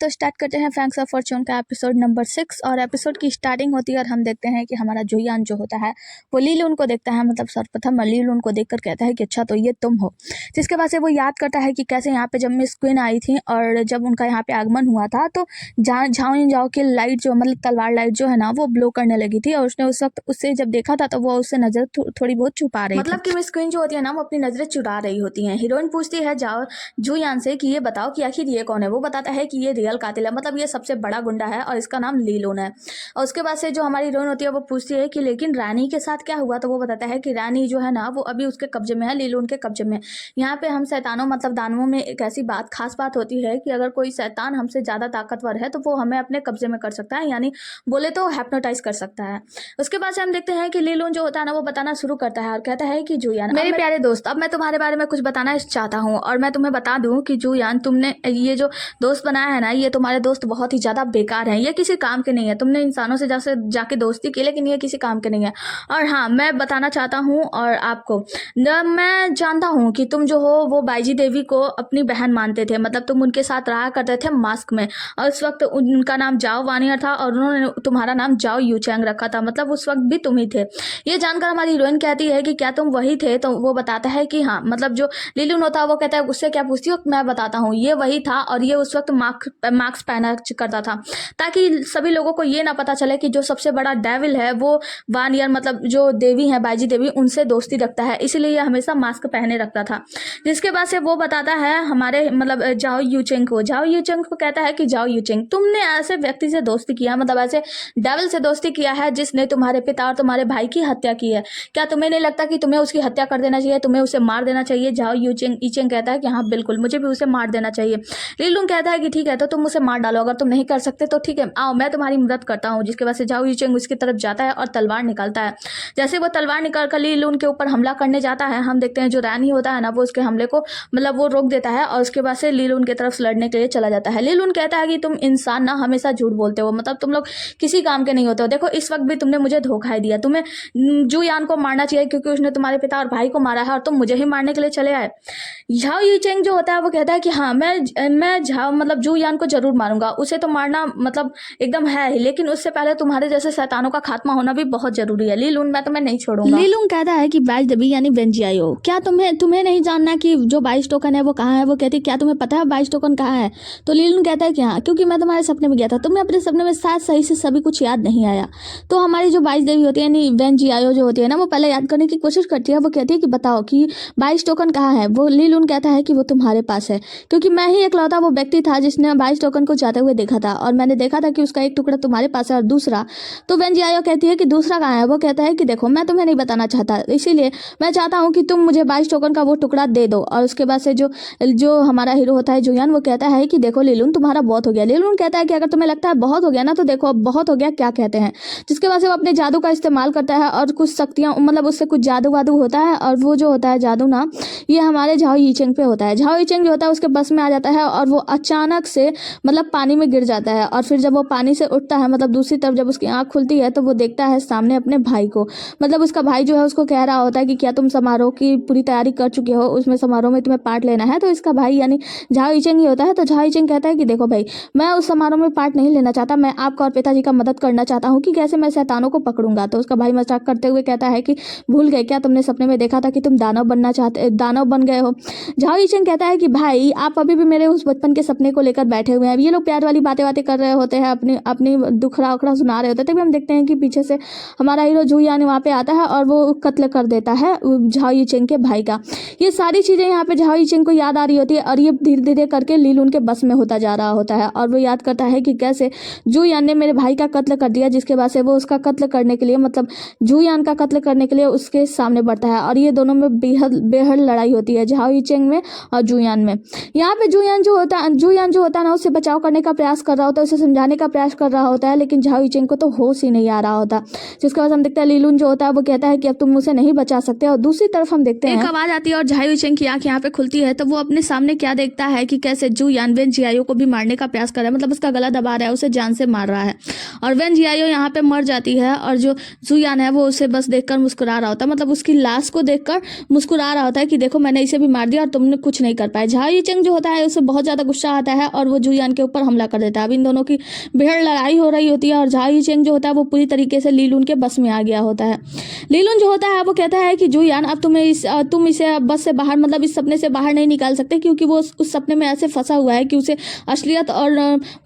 तो स्टार्ट करते हैं फैंक्स ऑफ फॉर्च्यून का एपिसोड नंबर 6। और एपिसोड की स्टार्टिंग होती है और हम देखते हैं कि हमारा जुयान जो होता है वो ली लून को देखता है। मतलब सर्वप्रथम ली लून को देखकर कहता है कि अच्छा तो ये तुम हो। जिसके बाद से वो याद करता है कि कैसे यहाँ पे जब मिस क्वीन आई थी और जब उनका यहाँ पे आगमन हुआ था तो झाओ की लाइट जो मतलब तलवार लाइट जो है ना वो ब्लो करने लगी थी और उसने उस वक्त उससे जब देखा था तो वो उससे नजर थोड़ी बहुत छुपा रही मतलब कि मिस क्वीन जो होती है ना वो अपनी नजरें चुरा रही होती हैं। हीरोइन पूछती है जुयान से कि ये बताओ कि आखिर ये कौन है। वो बताता है कि ये रियल कातिल है, मतलब ये सबसे बड़ा गुंडा है और इसका नाम ली लून है। और उसके बाद से जो हमारी हीरोइन होती है वो पूछती है कि लेकिन रानी के साथ क्या हुआ। तो वो बताता है कि रानी जो है ना वो अभी उसके कब्जे में है, ली लून के कब्जे में। यहाँ पे हम शैतानों मतलब दानवों में एक ऐसी खास बात होती है कि अगर कोई शैतान हमसे ज्यादा ताकतवर है तो वो हमें अपने कब्जे में कर सकता है, यानी बोले तो हिप्नोटाइज कर सकता है। उसके बाद से हम देखते हैं कि ली लून जो होता है ना वो बताना शुरू करता है और कहता है कि जुयान मेरे प्यारे दोस्त, अब मैं तुम्हारे बारे में कुछ बताना चाहता हूँ और मैं तुम्हें बता दूं कि जुयान तुमने ये जो दोस्त बनाया है ना ये तुम्हारे दोस्त बहुत ही ज्यादा बेकार हैं, ये किसी काम के नहीं है। तुमने इंसानों से जैसे जाके दोस्ती की लेकिन ये किसी काम के नहीं है। और हाँ, मैं बताना चाहता हूँ और आपको मैं जानता हूँ कि तुम जो हो वो बाईजी देवी को अपनी बहन मानते थे, मतलब तुम उनके साथ रहा करते थे मास्क में और उस वक्त उनका नाम जाओ वानियर था और उन्होंने तुम्हारा नाम जाओ यूचैंग रखा था, मतलब उस वक्त भी तुम ही थे। ये जानकर हमारी हीरोइन कहती है कि क्या तुम वही थे। तो वो बताता है कि हाँ, मतलब जो ली लून होता है वो कहता है उससे क्या पूछती हो, मैं बताता हूँ ये वही था और ये उस वक्त मास्क पहना करता था ताकि सभी लोगों को ये ना पता चले कि जो सबसे बड़ा डेविल है वो वानियर मतलब जो देवी है बाईजी देवी उनसे दोस्ती रखता है, इसलिए ये हमेशा मास्क पहने रखता था। जिसके बाद से वो बताता है हमारे मतलब जाओ यूचेंग को कहता है कि जाओ यूचेंग तुमने ऐसे व्यक्ति से दोस्ती किया, मतलब ऐसे डेविल से दोस्ती किया है जिसने तुम्हारे पिता और तुम्हारे भाई की हत्या की है। क्या तुम्हें नहीं लगता कि तुम्हें उसकी हत्या कर देना चाहिए, तुम्हें उसे मार देना चाहिए। जाओ यूचेंग कहता है कि हाँ बिल्कुल, मुझे भी उसे मार देना चाहिए। ली लून कहता है कि ठीक है तो तुम उसे मार डालो, अगर तुम नहीं कर सकते तो ठीक है आओ मैं तुम्हारी मदद करता हूँ। जिसके बाद से जाओ यूचेंग उसकी तरफ जाता है और तलवार निकालता है। जैसे वो तलवार निकाल कर ली लून के ऊपर हमला करने जाता है, हम देखते हैं जो रानी होता है ना वो उसके हमले को मतलब वो रोक देता है और उसके बाद से ली लून की तरफ लड़ने के लिए चला जाता है। ली लून कहता है कि तुम इंसान ना हमेशा झूठ बोलते हो, मतलब तुम लोग किसी काम के नहीं होते हो। देखो इस वक्त भी तुमने मुझे धोखा ही दिया, तुम्हें जुयान को मारना चाहिए क्योंकि उसने तुम्हारे पिता और भाई को मारा है और तुम मुझे ही मारने के लिए चले आए। झाओ यूचेंग जो होता है वो कहता है कि हाँ मैं झाओ मतलब जुयान को जरूर मारूंगा, उसे तो मारना मतलब एकदम है ही, लेकिन उससे पहले तुम्हारे जैसे शैतानों का खात्मा होना भी बहुत जरूरी है। ली लून मैं तुम्हें नहीं छोड़ूंगा। ली लून कहता है कि बाईजी देवी यानी वेनजियाओ, क्या तुम्हें नहीं जानना कि जो 22 टोकन है वो कहाँ है। वो कहती है क्या तुम्हें पता है 22 टोकन कहाँ है। तो ली लून कहता है कि हाँ, क्योंकि मैं तुम्हारे सपने में गया था, तुम्हें अपने सपने में शायद सही से सभी कुछ याद नहीं आया। तो हमारी जो बाईजी देवी होती है यानी वेनजियाओ जो होती है ना वो पहले याद करने की कोशिश करती है। वो कहती है कि बताओ कि 22 टोकन कहाँ है। वो ली लून कहता है कि वो तुम्हारे पास है, क्योंकि मैं ही इकलौता वो व्यक्ति था जिसने 22 टोकन को जाते हुए देखा था और मैंने देखा था कि उसका एक टुकड़ा तुम्हारे पास है और दूसरा। तो वेनजियाओ कहती है कि दूसरा कहाँ है। वो कहता है कि देखो मैं तुम्हें नहीं बताना चाहता, इसीलिए मैं चाहता हूँ कि तुम मुझे 22 टोकन का वो टुकड़ा दे दो। और उसके बाद से जो हमारा हीरो होता है जुयान वो कहता है कि देखो ली लून तुम्हारा बहुत हो गया। ली लून कहता है कि अगर तुम्हें लगता है बहुत हो गया ना तो देखो अब बहुत हो गया क्या कहते हैं। जिसके बाद से वो अपने जादू का इस्तेमाल करता है और कुछ शक्तियां मतलब उससे कुछ जादू वादू होता है और वो जो होता है जादू ना ये हमारे झाओ यूचेंग पे होता है। झाओ यूचेंग जो होता है उसके बस में आ जाता है और वो अचानक से मतलब पानी में गिर जाता है और फिर जब वो पानी से उठता है मतलब दूसरी तरफ जब उसकी आंख खुलती है तो वो देखता है सामने अपने भाई को। मतलब उसका भाई जो है उसको कह रहा होता है कि क्या तुम समारोह की पूरी तैयारी कर चुके हो, उसमें समारोह में तुम्हें पार्ट लेना है। तो इसका भाई यानी झाओ यूचेंग ही होता है। तो झाओ यूचेंग कहता है कि देखो भाई मैं उस समारोह में पार्ट नहीं लेना चाहता, मैं आपका और पिताजी का मदद करना चाहता हूँ कि कैसे मैं शैतानों को पकड़ूंगा। तो उसका भाई मजाक करते हुए कहता है कि भूल गए क्या, तुमने सपने में देखा था कि तुम दानव बन गए हो। झाओ यूचेंग कहता है कि भाई आप अभी भी मेरे उस बचपन के सपने को लेकर बैठे हुए हैं। ये लोग प्यार वाली बातें कर रहे होते हैं, अपनी दुखड़ा उखड़ा सुना रहे होते हैं। तभी हम देखते हैं कि पीछे से हमारा हीरो जुयान वहाँ पे आता है और वो कत्ल कर देता है झाओ यूचेंग के भाई का। ये सारी चीजें यहाँ पे झाओ यूचेंग को याद आ रही होती है और ये धीरे धीरे करके ली लून के बस में होता जा रहा होता है और वो याद करता है कि कैसे जुयान ने मेरे भाई का कत्ल कर दिया। जिसके बाद से वो उसका कत्ल करने के लिए मतलब जुयान का कत्ल करने के लिए उसके सामने बढ़ता है और ये दोनों में बेहद लड़ाई होती है झाओ यूचेंग में और जुयान में। यहाँ पे जुयान जो होता है ना उससे बचाव करने का प्रयास कर रहा होता है, उसे समझाने का प्रयास कर रहा होता है, लेकिन झाओ यूचेंग को तो होश ही नहीं आ रहा होता। जिसके बाद हम देखते हैं ली लून जो होता है वो कहता है कि अब तुम मुझे नहीं बचा सकते। और दूसरी तरफ हम देखते हैं एक आवाज आती है और झाओ यूचेंग की आंख यहाँ पे खुलती है तो वो अपने सामने क्या देखता है कि कैसे जुयान वेनजियाओ को भी मारने का प्रयास कर रहा है, मतलब उसका गला दबा रहा है, उसे जान से मार रहा है। और वेन जियायो यहाँ पे मर जाती है और जो जुयान है वो उसे बस देखकर मुस्कुरा रहा होता है, मतलब उसकी लाश को देखकर मुस्कुरा रहा होता है कि देखो मैंने इसे भी मार दिया और तुमने कुछ नहीं कर पाए। झाओ यीचेंग जो होता है उसे बहुत ज़्यादा गुस्सा आता है और वो जुयान के ऊपर हमला कर देता है। अब इन दोनों की बेहद लड़ाई हो रही होती है और झाओ यीचेंग जो होता है वो पूरी तरीके से ली लुन के बस में आ गया होता है। ली लुन जो होता है वो कहता है कि जुयान अब तुम इसे बस से बाहर, मतलब इस सपने से बाहर नहीं निकाल सकते, क्योंकि वो उस सपने में ऐसे फंसा हुआ है कि उसे असलियत और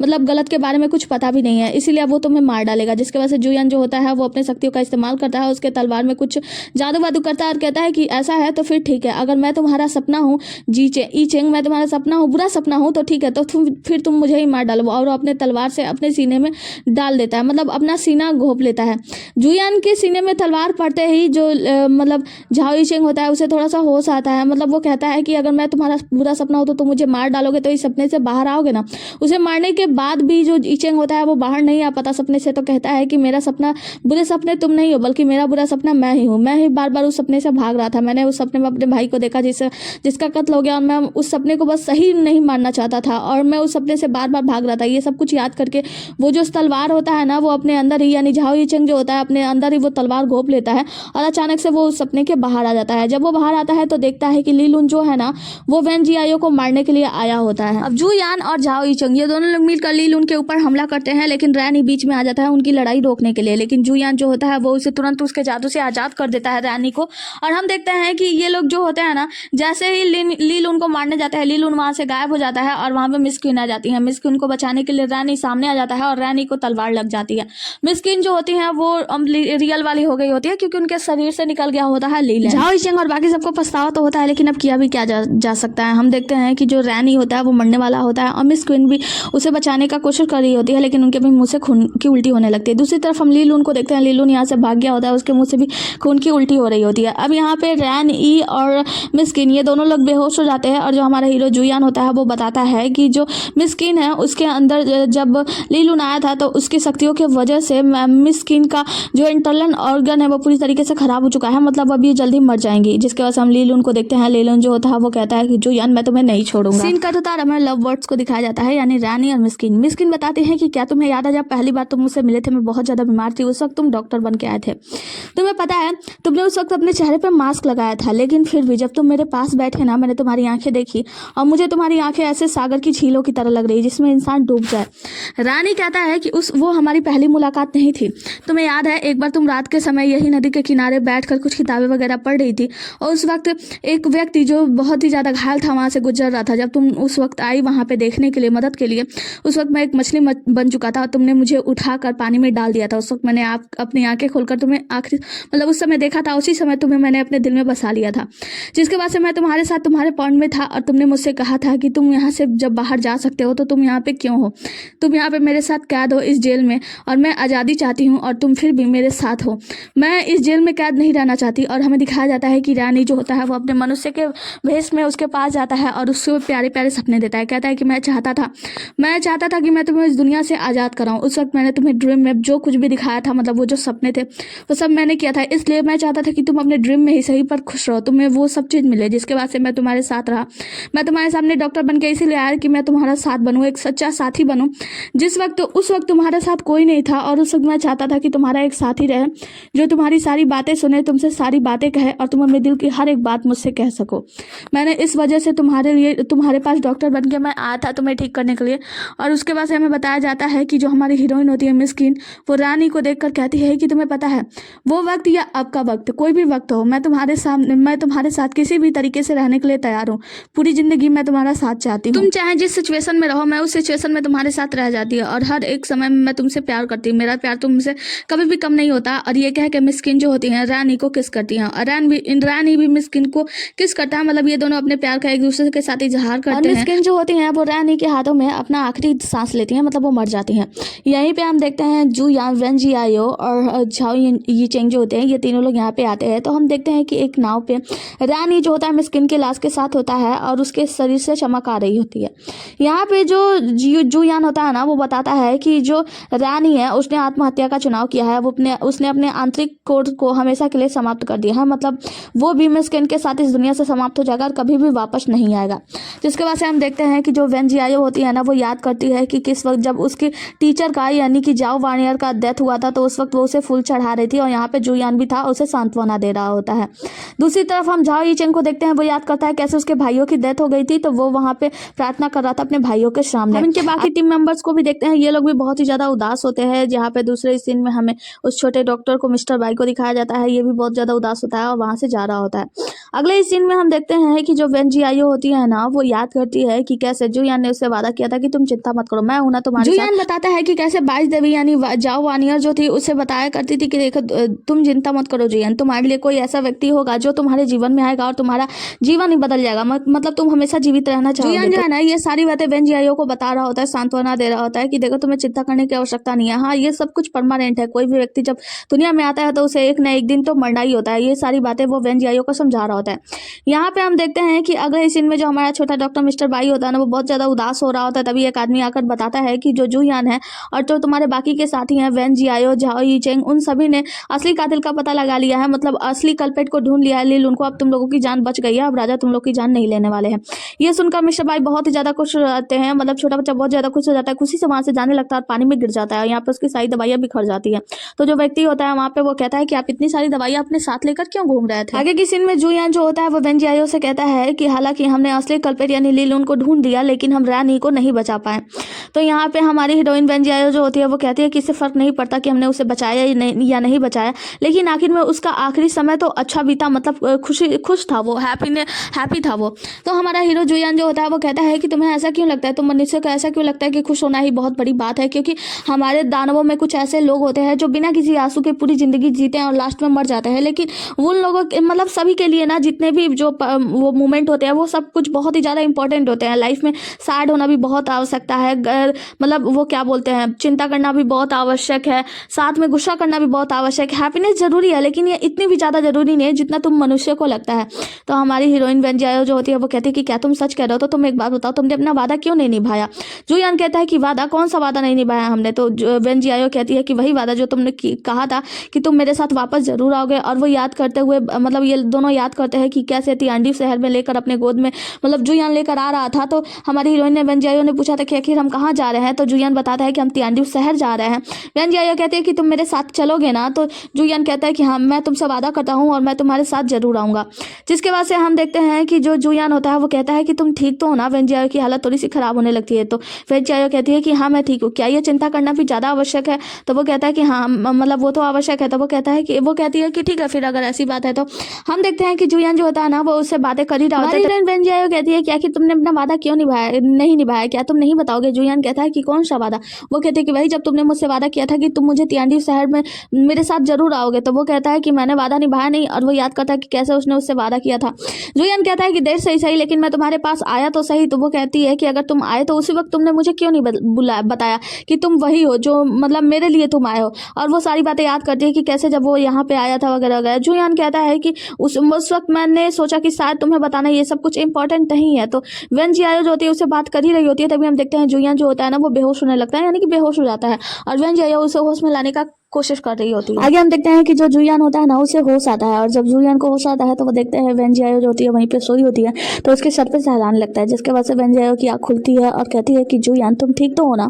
मतलब गलत के बारे में कुछ पता भी नहीं है, इसीलिए वो तुम्हें मार डालेगा। जिसके वजह से जुयान जो होता है वो अपने शक्तियों का इस्तेमाल करता है, उसके तलवार में कुछ जादू वादू करता है और कहता है कि ऐसा है तो फिर ठीक है, अगर मैं तुम्हारा सपना हूँ यीचेंग, मैं तुम्हारा सपना हूँ, बुरा सपना हूँ तो ठीक है, तो फिर तुम मुझे ही मार डालो। और वो अपने तलवार से अपने सीने में डाल देता है, मतलब अपना सीना घोंप लेता है। जुयान के सीने में तलवार पड़ते ही जो मतलब झाओ यीचेंग होता है उसे थोड़ा सा होश आता है, मतलब वो कहता है कि अगर मैं तुम्हारा बुरा सपना हो तो तुम मुझे मार डालोगे, तो इस सपने से बाहर आओगे ना। उसे मारने के बाद भी जो यीचेंग होता है वो बाहर नहीं आ पाता सपने से, तो कहता है कि मेरा सपना, बुरे सपने तुम नहीं हो बल्कि मेरा बुरा सपना मैं ही हूँ। मैं ही बार बार उस सपने से भाग रहा था, मैंने उस सपने में अपने भाई को देखा जिसका कत्ल हो गया, और मैं उस सपने को बस सही नहीं मानना चाहता था और मैं उस सपने से बार बार भाग रहा था। ये सब कुछ याद करके वो जो तलवार होता है ना वो अपने अंदर ही, यानी झाओ यीचेंग जो होता है अपने अंदर ही वो तलवार घोंप लेता है और अचानक से वो उस सपने के बाहर आ जाता है। जब वो बाहर आता है तो देखता है कि ली लुन जो है ना वो वेन जियायो को मारने के लिए आया होता है। अब जुयान और झाओ यीचेंग ये दोनों लोग मिलकर ली लुन के ऊपर हमला करते हैं, लेकिन रैन ही बीच में आ जाता है उनकी लड़ाई रोकने के लिए। लेकिन जुयान जो होता है वो उसे तुरंत उसके जादू से आजाद कर देता है रानी को, और हम देखते हैं कि ये लोग जो होते हैं ना जैसे ही ली लुन को मारने जाते हैं, ली लुन वहां से गायब हो जाता है और वहां पे मिस क्वीन आ जाती है। मिस क्वीन को बचाने के लिए रानी सामने आ जाता है और रानी को तलवार लग जाती है। मिस क्वीन जो होती है वो रियल वाली हो गई होती है क्योंकि उनके शरीर से निकल गया होता है ली लैंड। झाओ यीचेंग और बाकी सबको पछतावा तो होता है, लेकिन अब किया भी क्या जा सकता है। हम देखते हैं कि जो रानी होता है वो मरने वाला होता है और मिस क्वीन भी उसे बचाने का कोशिश कर रही होती है, लेकिन उनके भी मुंह से खून की उल्टी होने लगती है। दूसरी तरफ हम ली लुन को देखते हैं, ली लुन यहाँ से भाग गया होता है, उसके मुंह से भी खून की उल्टी हो रही होती है। अब यहाँ पे रैन ई और मिस क्वीन ये दोनों लोग बेहोश हो जाते हैं और जो हमारा हीरो जुयान होता है वो बताता है कि जो मिस क्वीन है उसके अंदर जब ली लुन आया था तो उसकी शक्तियों की वजह से मिस क्वीन का जो इंटरनल ऑर्गन है वो पूरी तरीके से खराब हो चुका है, मतलब अब ये जल्दी मर जाएंगी। जिसके वजह से हम ली लुन को देखते हैं, ली लुन जो होता है वो कहता है कि जुयान मैं तुम्हें नहीं छोड़ूंगा। सीन का तो हमें लव बर्ड्स को दिखाया जाता है, यानी रानी और मिस क्वीन। मिस क्वीन बताते हैं कि क्या तुम्हें याद है जब पहली बार तुम मुझसे मिले थे मैं बहुत ज्यादा बीमार थी, उस वक्त तुम डॉक्टर बन के आए थे। तुम्हें पता है तुमने उस वक्त अपने चेहरे पर मास्क लगाया था, लेकिन फिर भी जब तुम मेरे पास बैठे ना मैंने तुम्हारी आंखें देखी और मुझे तुम्हारी आंखें ऐसे सागर की झीलों की तरह लग रही जिसमें इंसान डूब जाए। रानी कहता है कि वो हमारी पहली मुलाकात नहीं थी। तुम्हें याद है एक बार तुम रात के समय यही नदी के किनारे बैठकर कुछ किताबें वगैरह पढ़ रही थी और उस वक्त एक व्यक्ति जो बहुत ही ज़्यादा घायल था वहाँ से गुजर रहा था। जब तुम उस वक्त आई वहाँ पे देखने के लिए, मदद के लिए, उस वक्त मैं एक मछली बन चुका था और तुमने मुझे उठाकर पानी में डाल दिया था। उस वक्त मैंने अपनी आंखें खोलकर तुम्हें आखिरी मतलब उस समय देखा था, उसी समय तुम्हें मैंने अपने दिल में बसा लिया था। जिसके बाद से मैं तुम्हारे साथ तुम्हारे पॉइंट में था और तुमने मुझसे कहा था कि तुम यहाँ से जब बाहर जा सकते हो तो तुम यहाँ पे क्यों हो, तुम यहाँ पे मेरे साथ कैद हो इस जेल में और मैं आज़ादी चाहती हूँ और तुम फिर भी मेरे साथ हो। मैं इस जेल में कैद नहीं रहना चाहती। और हमें दिखाया जाता है कि रानी जो होता है वो अपने मनुष्य के भेष में उसके पास जाता है और उससे प्यारे प्यारे सपने देता है। कहता है कि मैं चाहता था कि मैं तुम्हें इस दुनिया से आज़ाद कराऊँ। उस वक्त मैंने तुम्हें ड्रीम में जो कुछ भी दिखाया था, मतलब वो जो सपने थे वो सब मैंने किया था, इसलिए मैं चाहता था कि तुम अपने ड्रीम में ही सही पर खुश रहो, तुम्हें वो सब चीज़ मिले। जिसके बाद से मैं तुम्हारे साथ रहा। मैं तुम्हारे सामने डॉक्टर बन के इसीलिए आया कि मैं तुम्हारा साथ बनूँ, एक सच्चा साथी बनूँ। उस वक्त तुम्हारे साथ कोई नहीं था और उस वक्त मैं चाहता था कि तुम्हारा एक साथी रहे जो तुम्हारी सारी बातें सुने, तुमसे सारी बातें कहे और तुम अपने दिल की हर एक बात मुझसे कह सको। मैंने इस वजह से तुम्हारे पास डॉक्टर बन के मैं आया था तुम्हें ठीक करने के लिए। और उसके बाद से हमें बताया जाता है कि जो हमारी हीरोइन होती है मिस क्वीन, वो रानी को देखकर कहती है कि तुम्हें पता है वो वक्त या अब का वक्त कोई भी वक्त हो, मैं तुम्हारे साथ किसी भी तरीके से रहने के लिए तैयार हूँ। पूरी जिंदगी मैं तुम्हारा साथ चाहती हूँ। तुम चाहे जिस सिचुएशन में रहो मैं उस सिचुएशन में तुम्हारे साथ रह जाती है और हर एक समय में मैं तुमसे प्यार करती हूँ। मेरा प्यार तुमसे कभी भी कम नहीं होता। और ये कह के मिस क्वीन जो होती है रानी को किस करती है और रानी भी मिस क्वीन को किस करता है, मतलब ये दोनों अपने प्यार का एक दूसरे के साथ इजहार करते हैं। मिस क्वीन जो होती हैं वो रानी के हाथों में अपना आखिरी सांस लेती हैं, मतलब वो मर जाती हैं। यहीं पे हम देखते हैं जुयान, वेन जियायो और झाओ यीचेंग जो होते हैं ये तीनों लोग यहाँ पे आते हैं। तो हम देखते हैं कि एक नाव पे रानी जो होता है मिस क्वीन के लाश के साथ होता है और उसके शरीर से चमक आ रही होती है। यहाँ पे जो जुयान होता है ना वो बताता है कि जो रानी है उसने आत्महत्या का चुनाव किया है, उसने अपने आंतरिक कोड को हमेशा के लिए समाप्त कर दिया है, मतलब वो भी मिस क्वीन के साथ इस दुनिया से समाप्त हो जाएगा और कभी भी वापस नहीं आएगा। जिसके बाद से हम देखते हैं कि जो वेन जियायो होती है ना वो याद करती है कि किस वक्त जब उसके टीचर का यानी कि जाओ वानियर का डेथ हुआ था तो उस वक्त वो उसे फूल चढ़ा रही थी और यहाँ पे जुयान भी था, उसे सांत्वना दे रहा होता है। दूसरी तरफ हम झाओ यीचेंग को देखते हैं, वो याद करता है कैसे उसके भाइयों की डेथ हो गई थी, तो वो वहाँ पे प्रार्थना कर रहा था अपने भाइयों के सामने। हम इनके बाकी टीम मेंबर्स को भी देखते हैं, ये लोग भी बहुत ही ज्यादा उदास होते हैं। जहाँ पे दूसरे सीन में हमें उस छोटे डॉक्टर को, मिस्टर बाई को दिखाया जाता है, ये भी बहुत ज्यादा उदास होता है और वहां से जा रहा होता है। अगले इस सीन में हम देखते हैं कि जो वेन जियाओ होती है ना, वो याद करती है कि कैसे जुयान ने उससे वादा किया था कि तुम चिंता मत करो, मैं हूं ना तुम्हारे साथ। जुयान बताता है कि कैसे 22 देवी यानी जाओ वानियर जो थी उसे बताया करती थी कि देखो तुम चिंता मत करो जुयान, तुम्हारे लिए कोई ऐसा व्यक्ति होगा जो तुम्हारे जीवन में आएगा और तुम्हारा जीवन ही बदल जाएगा, मतलब तुम हमेशा जीवित रहना चाहोगे। जुयान जो है ना ये सारी बातें वेन जियाओ को बता रहा होता है, सांत्वना दे रहा होता है कि देखो तुम्हें चिंता करने की आवश्यकता नहीं है। हाँ, ये सब कुछ परमानेंट है, कोई भी व्यक्ति जब दुनिया में आता है तो उसे एक न एक दिन तो मरना ही होता है। ये सारी बातें वो वेन जियाओ को समझा रहा होता है। यहाँ पे हम देखते हैं कि अगले सीन में जो हमारा छोटा डॉक्टर मिस्टर बाई होता है ना, वो बहुत ज्यादा उदास हो रहा होता है। तभी एक आदमी आकर बताता है कि जो जुयान है और जो तुम्हारे बाकी के साथी हैं वेन जियाओ, झाओ यीचेंग, उन सभी ने असली कातिल का पता लगा लिया है, मतलब असली कल्पेट को ढूंढ लिया है लील उनको। अब तुम लोगों की जान बच गई है, अब राजा तुम लोग की जान नहीं लेने वाले हैं। ये सुनकर मिस्टर बाई बहुत ही ज्यादा खुश रहते हैं, मतलब छोटा बच्चा बहुत ज्यादा खुश हो जाता है, खुशी से वहां से जाने लगता है और पानी में गिर जाता है। यहाँ पे उसकी सारी दवाइयां बिखर जाती है। तो जो व्यक्ति होता है वहां पे वो कहता है कि आप इतनी सारी दवाइयां अपने साथ लेकर क्यों घूम रहे थे। आगे की सीन में जुयान जो होता है वो वेन जियाओ से कहता है कि हालांकि हमने असली कल्पेट यानी लील उनको ढूंढ दिया, लेकिन हम रानी को नहीं बचा पाए। तो यहाँ पे हमारी हीरोइन वेन जियाओ जो होती है वो कहती है कि इससे फर्क नहीं पड़ता कि हमने उसे बचाया या नहीं बचाया, लेकिन आखिर में उसका आखिरी समय तो अच्छा बीता, मतलब खुश था वो, हैप्पी था वो। तो हमारा हीरो जुयान जो होता है वो कहता है कि तुम्हें ऐसा क्यों लगता है, तुम मनुष्य को ऐसा क्यों लगता है कि खुश होना ही बहुत बड़ी बात है, क्योंकि हमारे दानवों में कुछ ऐसे लोग होते हैं जो बिना किसी आंसू के पूरी जिंदगी जीते हैं और लास्ट में मर जाते हैं। लेकिन उन लोगों के मतलब सभी के लिए ना जितने भी जो वो मोमेंट होते हैं वो सब कुछ बहुत ही ज़्यादा इंपॉर्टेंट होते हैं। लाइफ में सैड होना भी बहुत आवश्यकता है, मतलब वो क्या बोलते हैं, चिंता करना भी बहुत आवश्यक है, साथ में गुस्सा करना भी बहुत आवश्यक है। हैप्पीनेस जरूरी है, लेकिन ये इतनी भी ज़्यादा जरूरी नहीं है जितना तुम मनुष्य को लगता है। तो हमारी हीरोइन वेन जियाओ जो होती है वो कहती है कि क्या तुम सच कह रहे हो, तो तुम एक बात बताओ, तुमने अपना वादा क्यों नहीं निभाया। जुयान कहता है कि वादा, कौन सा वादा नहीं निभाया हमने। तो वेन जियाओ कहती है कि वही वादा जो तुमने कहा था कि तुम मेरे साथ वापस जरूर आओगे। और वो याद करते हुए, मतलब ये दोनों याद करते हैं कि कैसे तियांडी शहर में लेकर अपने गोद में, मतलब जुयान लेकर आ रहा था। तो हमारी हीरोइन ने वेन जियाओ ने पूछा था कि आखिर हम कहाँ जा रहे हैं, तो जुयान बताता है कि हम तियांडी शहर जा रहे हैं। वेन जियाओ कहती है कि तुम मेरे साथ चलोगे ना, तो जुयान कहता है कि हाँ, मैं तुमसे वादा करता हूँ और मैं तुम्हारे साथ जरूर आऊंगा। जिसके बाद से हम देखते हैं कि जो जुयान होता है वो कहता है कि तुम ठीक तो हो ना। वेन जियाओ की हालत थोड़ी सी खराब होने लगती है, तो वेन जियाओ कहती है कि हाँ मैं ठीक हूँ, क्या ये चिंता करना भी ज्यादा आवश्यक है। तो वो कहता है कि हाँ, मतलब वो तो आवश्यक है। तो वो कहती है कि ठीक है, फिर अगर ऐसी बात है तो हम देखते हैं कि जुयान जो होता है ना वो उससे बातें कर ही रहा होता है। वेन जियाओ कहती है कि आखिर तुमने अपना वादा क्यों नहीं निभाया, क्या तुम नहीं बताओगे। जुयान कहता है कि कौन सा वादा। वो कहते हैं कि वही जब तुमने मुझसे वादा किया था कि तुम मुझे तियांडी शहर में मेरे साथ जरूर आओगे। तो वो कहता है कि मैंने वादा निभाया नहीं, और वो याद करता है कि कैसे उसने उससे वादा किया था। जुयान कहता है कि देर से सही, लेकिन मैं तुम्हारे पास आया तो सही। तो वो कहती है कि अगर तुम आए तो उसी वक्त तुमने मुझे क्यों नहीं बताया कि तुम वही हो जो, मतलब मेरे लिए तुम आए हो। और वो सारी बातें याद करती है कि कैसे जब वो यहाँ पे आया था वगैरह वगैरह। जुयान कहता है कि उस वक्त मैंने सोचा कि शायद तुम्हें बताना ये सब कुछ इंपॉर्टेंट नहीं है। तो वेन जियाओ जो होती है उससे बात कर ही रही होती है, तभी हम देखते हैं जुयान जो होता है ना वो बेहोश होने लगता है, यानी कि बेहोश हो जाता है, और वेन जियाओ उसे होश में लाने का कोशिश कर रही होती है। आगे हम देखते हैं कि जो जुयान होता है ना उसे होश आता है, और जब जुयान को होश आता है तो वो देखते हैं वेन जियाओ जो होती है वहीं पे सोई होती है, तो उसके सर पे सहलाने लगता है। जिसके वजह से वेन जियाओ की आँख खुलती है और कहती है कि जुयान तुम ठीक तो हो ना।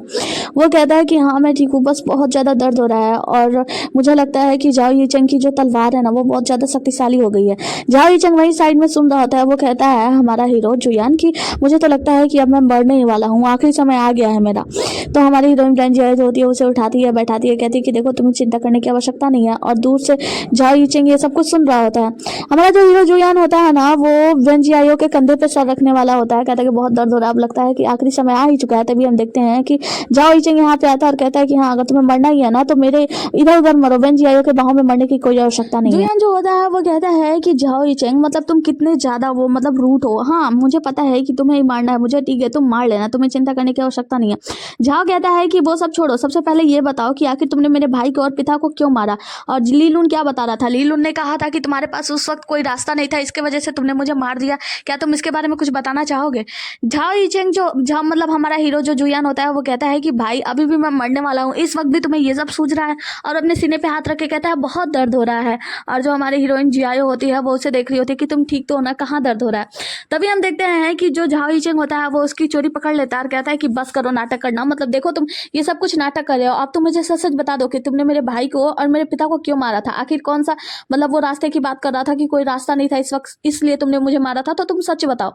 वो कहता है कि हाँ मैं ठीक हूँ, बस बहुत ज़्यादा दर्द हो रहा है, और मुझे लगता है कि झाओ यीचेंग की जो तलवार है ना वो बहुत ज़्यादा शक्तिशाली हो गई है। झाओ यीचेंग वही साइड में सुन रहा होता है। वो कहता है हमारा हीरो जुयान की मुझे तो लगता है कि अब मैं मरने ही वाला हूँ, आखिरी समय आ गया है मेरा। तो हमारी हीरोइन वेन जियाओ जो होती है उसे उठाती है, बैठाती है, कहती है कि देखो तुम्हें चिंता करने की आवश्यकता नहीं है, और दूर से झाओ यीचेंग ये सब कुछ सुन रहा होता है। हमारा जो हीरो जुयान होता है ना वो वेन जियाओ के कंधे पे सर रखने वाला होता है, कहता है कि बहुत दर्द हो रहा है, अब लगता है कि आखिरी समय आ ही चुका है। तभी हम देखते हैं कि झाओ यीचेंग यहाँ पे आता है और कहता है कि हाँ अगर तुम्हें मरना ही है ना तो मेरे इधर उधर मरो, वेन जियाओ के बाहों में मरने की कोई आवश्यकता नहीं है। जुयान जो होता है वो कहता है कि झाओ यीचेंग मतलब तुम कितने ज्यादा वो मतलब रूट हो, हाँ मुझे पता है कि तुम्हें मारना है, मुझे ठीक है तुम मार लेना, तुम्हें चिंता करने की आवश्यकता नहीं है। झाओ कहता है कि वो सब छोड़ो, सबसे पहले ये बताओ कि आखिर तुमने मेरे भाई को और पिता को क्यों मारा। और ली लून क्या बता रहा था, ली लून ने कहा था कि तुम्हारे पास उस वक्त कोई रास्ता नहीं था, इसके वजह से तुमने मुझे मार दिया। क्या तुम इसके बारे में कुछ बताना चाहोगे। झाओ इचेंग जो मतलब हमारा हीरो जो जुयान होता है वो कहता है कि भाई अभी भी मैं मरने वाला हूँ, इस वक्त भी तुम्हें ये सब सूझ रहा है। और अपने सीने पे हाथ रख के कहता है बहुत दर्द हो रहा है। और जो हमारी हीरोइन जियायो होती है वो उसे देख रही होती है कि तुम ठीक तो हो ना, कहाँ दर्द हो रहा है। तभी हम देखते हैं कि जो झाओ इचेंग होता है वो उसकी चोरी पकड़ लेता है और कहता है कि बस करो नाटक करना, मतलब देखो तुम ये सब कुछ नाटक कर रहे हो, अब तुम मुझे सच सच बता दो कि तुमने मेरे भाई को और मेरे पिता को क्यों मारा था। आखिर कौन सा मतलब वो रास्ते की बात कर रहा था कि कोई रास्ता नहीं था इस वक्त, इसलिए तुमने मुझे मारा था, तो तुम सच बताओ।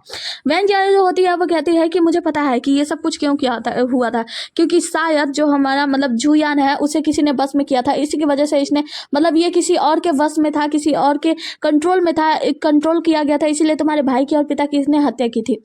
वैन जियायो जो होती है वो कहती है कि मुझे पता है कि ये सब कुछ क्यों हुआ था, क्योंकि शायद जो हमारा मतलब जुयान है उसे किसी ने बस में किया था, इसी की वजह से इसने मतलब ये किसी और के वश में था, किसी और के कंट्रोल में था, कंट्रोल किया गया था, इसीलिए तुम्हारे भाई की और पिता की इसने हत्या की थी।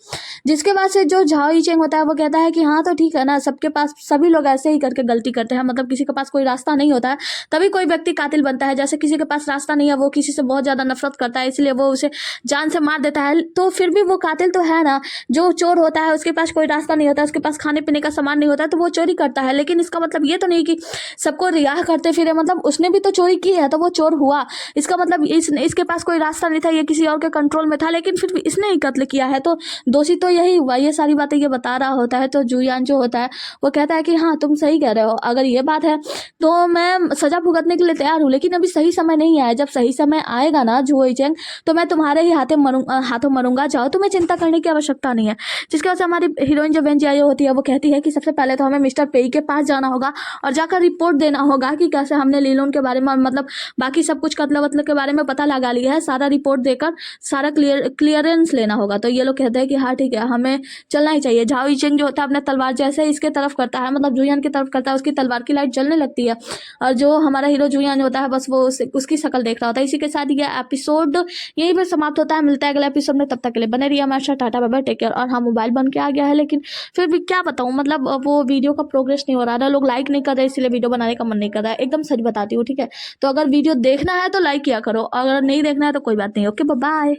जिसके बाद से जो झाओ इचेंग होता है वो कहता है कि हाँ तो ठीक है ना, सबके पास सभी लोग ऐसे ही करके गलती करते हैं, मतलब किसी के पास कोई रास्ता नहीं होता है तभी कोई व्यक्ति कातिल बनता है। जैसे किसी के पास रास्ता नहीं है, वो किसी से बहुत ज्यादा नफरत करता है इसलिए वो उसे जान से मार देता है, तो फिर भी वो कातिल तो है ना। जो चोर होता है उसके पास कोई रास्ता नहीं होता, उसके पास खाने पीने का सामान नहीं होता, तो वो चोरी करता है, लेकिन इसका मतलब ये तो नहीं कि सबको रिहा करते फिरे, मतलब उसने भी तो चोरी की है तो वो चोर हुआ। इसका मतलब इसके पास कोई रास्ता नहीं था, ये किसी और के कंट्रोल में था, लेकिन फिर भी इसने ही कत्ल किया है, तो दोषी तो यही हुआ। ये सारी बातें ये बता रहा होता है, तो जुयान जो होता है वो कहता है कि हाँ तुम सही कह रहे हो, अगर ये बात है तो मैं सजा भुगतने के लिए तैयार हूँ, लेकिन अभी सही समय नहीं आया, जब सही समय आएगा ना जुओ इचेंग तो मैं तुम्हारे ही हाथों मरूंगा, जाओ तुम्हें चिंता करने की आवश्यकता नहीं है। जिसके वजह से हमारी हीरोइन जो वेन जियायो होती है वो कहती है कि सबसे पहले तो हमें मिस्टर पेई के पास जाना होगा और जाकर रिपोर्ट देना होगा कि कैसे हमने ली लून के बारे में मतलब बाकी सब कुछ कत्ल वत्ल के बारे में पता लगा लिया है, सारा रिपोर्ट देकर सारा क्लियरेंस लेना होगा। तो ये लोग कहते हैं कि हाँ ठीक है हमें चलना ही चाहिए। झाओ इचेंग जो होता है अपने तलवार जैसे इसके तरफ करता है, मतलब जुयान की तरफ करता है, उसकी तलवार की लाइट जलने लगती है और जो हमारा हीरो जुयान होता है बस वो उसकी शक्ल देख रहा होता है। इसी के साथ ये एपिसोड यहीं पर समाप्त होता है, मिलता है अगले एपिसोड में, तब तक के लिए बने रहिए हमारे साथ। Tata bye bye, take care. और हाँ मोबाइल बन के आ गया है, लेकिन फिर भी क्या बताऊँ, मतलब वो वीडियो का प्रोग्रेस नहीं हो रहा है, लोग लाइक नहीं कर रहे, इसलिए वीडियो बनाने का मन नहीं कर रहा है, एकदम सच बताती हूँ ठीक है। तो अगर वीडियो देखना है तो लाइक किया करो, अगर नहीं देखना है तो कोई बात नहीं। Okay bye.